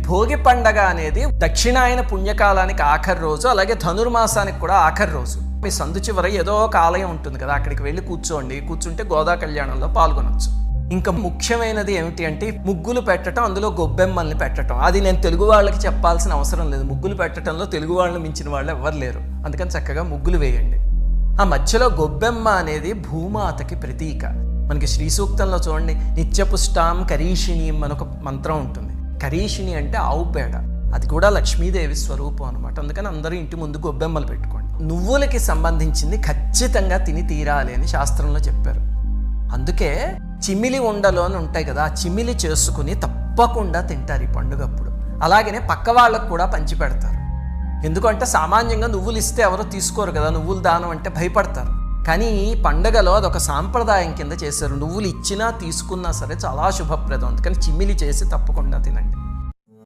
భోగి పండగ అనేది దక్షిణాయన పుణ్యకాలానికి ఆఖరి రోజు, అలాగే ధనుర్మాసానికి కూడా ఆఖరి రోజు. మీ సందు చివర ఏదో ఒక ఆలయం ఉంటుంది కదా, అక్కడికి వెళ్ళి కూర్చుంటే గోదా కళ్యాణంలో పాల్గొనొచ్చు. ఇంకా ముఖ్యమైనది ఏమిటి అంటే ముగ్గులు పెట్టడం, అందులో గొబ్బెమ్మల్ని పెట్టడం. అది నేను తెలుగు వాళ్ళకి చెప్పాల్సిన అవసరం లేదు. ముగ్గులు పెట్టడంలో తెలుగు వాళ్ళని మించిన వాళ్ళు ఎవ్వరు లేరు. అందుకని చక్కగా ముగ్గులు వేయండి. ఆ మధ్యలో గొబ్బెమ్మ అనేది భూమాతకి ప్రతీక. మనకి శ్రీ సూక్తంలో చూడండి, నిత్యపుష్టాం కరీషిణీం అని ఒక మంత్రం ఉంటుంది. కరీషిణి అంటే ఆవు పేడ, అది కూడా లక్ష్మీదేవి స్వరూపం అనమాట. అందుకని అందరూ ఇంటి ముందు గొబ్బెమ్మలు పెట్టుకోండి. నువ్వులకి సంబంధించింది ఖచ్చితంగా తిని తీరాలి అని శాస్త్రంలో చెప్పారు. అందుకే చిమిలి ఉండలు అని ఉంటాయి కదా, ఆ చిమిలి చేసుకుని తప్పకుండా తింటారు ఈ పండుగప్పుడు. అలాగనే పక్క వాళ్ళకు కూడా పంచి పెడతారు. ఎందుకంటే సామాన్యంగా నువ్వులు ఇస్తే ఎవరో తీసుకోరు కదా, నువ్వులు దానం అంటే భయపడతారు. కానీ ఈ పండుగలో అదొక సాంప్రదాయం కింద చేశారు. నువ్వులు ఇచ్చినా తీసుకున్నా సరే చాలా శుభప్రదం. అందుకని చిమిలి చేసి తప్పకుండా తినండి.